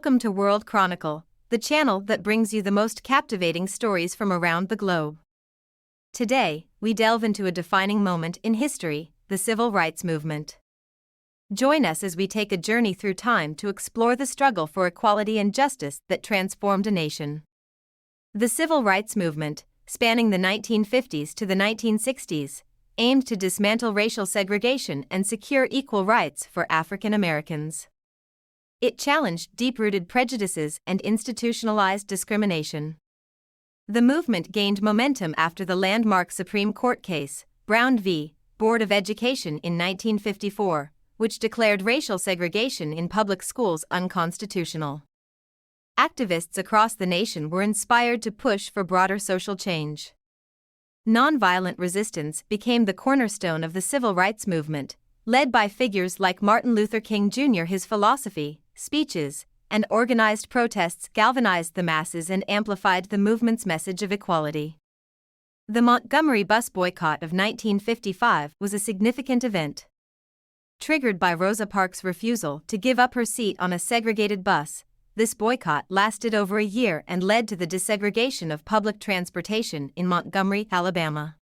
Welcome to World Chronicle, the channel that brings you the most captivating stories from around the globe. Today, we delve into a defining moment in history, the Civil Rights Movement. Join us as we take a journey through time to explore the struggle for equality and justice that transformed a nation. The Civil Rights Movement, spanning the 1950s to the 1960s, aimed to dismantle racial segregation and secure equal rights for African Americans. It challenged deep-rooted prejudices and institutionalized discrimination. The movement gained momentum after the landmark Supreme Court case, Brown v. Board of Education in 1954, which declared racial segregation in public schools unconstitutional. Activists across the nation were inspired to push for broader social change. Nonviolent resistance became the cornerstone of the civil rights movement, led by figures like Martin Luther King Jr. His philosophy, speeches, and organized protests galvanized the masses and amplified the movement's message of equality. The Montgomery bus boycott of 1955 was a significant event. Triggered by Rosa Parks' refusal to give up her seat on a segregated bus, this boycott lasted over a year and led to the desegregation of public transportation in Montgomery, Alabama.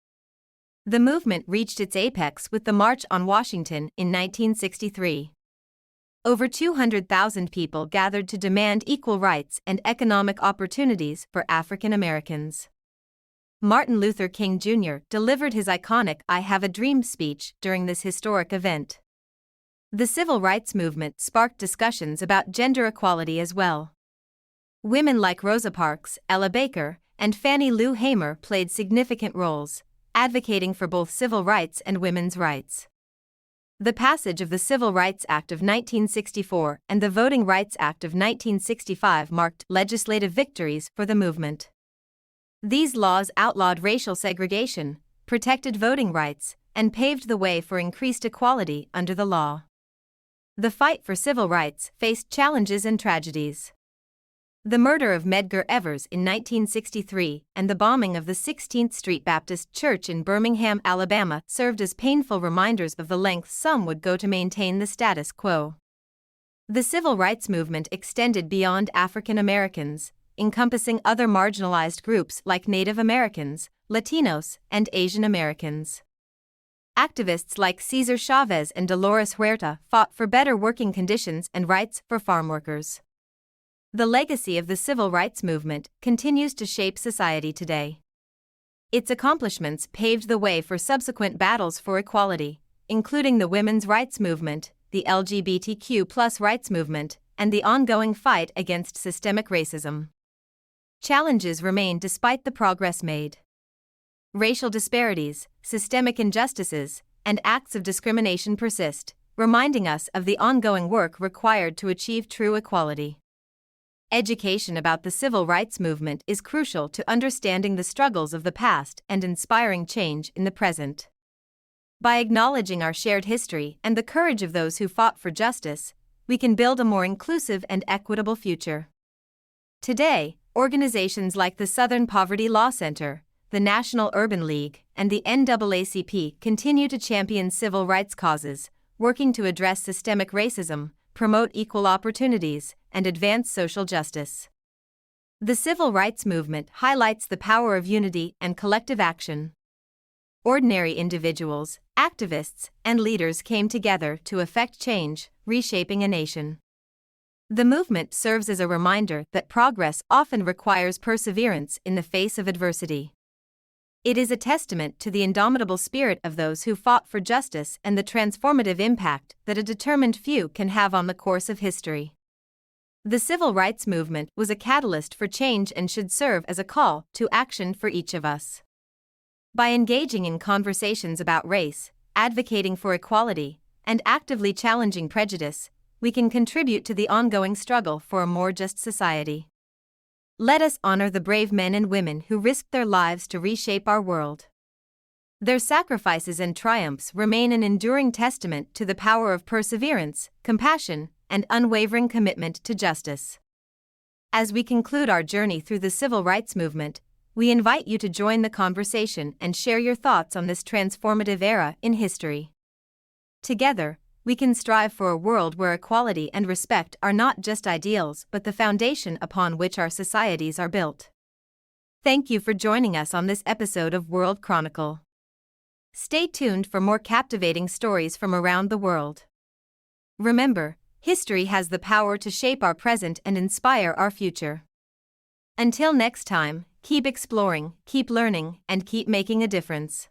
The movement reached its apex with the March on Washington in 1963. Over 200,000 people gathered to demand equal rights and economic opportunities for African Americans. Martin Luther King Jr. delivered his iconic "I Have a Dream" speech during this historic event. The civil rights movement sparked discussions about gender equality as well. Women like Rosa Parks, Ella Baker, and Fannie Lou Hamer played significant roles, advocating for both civil rights and women's rights. The passage of the Civil Rights Act of 1964 and the Voting Rights Act of 1965 marked legislative victories for the movement. These laws outlawed racial segregation, protected voting rights, and paved the way for increased equality under the law. The fight for civil rights faced challenges and tragedies. The murder of Medgar Evers in 1963 and the bombing of the 16th Street Baptist Church in Birmingham, Alabama, served as painful reminders of the lengths some would go to maintain the status quo. The civil rights movement extended beyond African Americans, encompassing other marginalized groups like Native Americans, Latinos, and Asian Americans. Activists like Cesar Chavez and Dolores Huerta fought for better working conditions and rights for farm workers. The legacy of the civil rights movement continues to shape society today. Its accomplishments paved the way for subsequent battles for equality, including the women's rights movement, the LGBTQ+ rights movement, and the ongoing fight against systemic racism. Challenges remain despite the progress made. Racial disparities, systemic injustices, and acts of discrimination persist, reminding us of the ongoing work required to achieve true equality. Education about the civil rights movement is crucial to understanding the struggles of the past and inspiring change in the present. By acknowledging our shared history and the courage of those who fought for justice, we can build a more inclusive and equitable future. Today, organizations like the Southern Poverty Law Center, the National Urban League, and the NAACP continue to champion civil rights causes, working to address systemic racism, promote equal opportunities, and advance social justice. The civil rights movement highlights the power of unity and collective action. Ordinary individuals, activists, and leaders came together to effect change, reshaping a nation. The movement serves as a reminder that progress often requires perseverance in the face of adversity. It is a testament to the indomitable spirit of those who fought for justice and the transformative impact that a determined few can have on the course of history. The civil rights movement was a catalyst for change and should serve as a call to action for each of us. By engaging in conversations about race, advocating for equality, and actively challenging prejudice, we can contribute to the ongoing struggle for a more just society. Let us honor the brave men and women who risked their lives to reshape our world. Their sacrifices and triumphs remain an enduring testament to the power of perseverance, compassion, and unwavering commitment to justice. As we conclude our journey through the civil rights movement, we invite you to join the conversation and share your thoughts on this transformative era in history. Together, we can strive for a world where equality and respect are not just ideals but the foundation upon which our societies are built. Thank you for joining us on this episode of World Chronicle. Stay tuned for more captivating stories from around the world. Remember, history has the power to shape our present and inspire our future. Until next time, keep exploring, keep learning, and keep making a difference.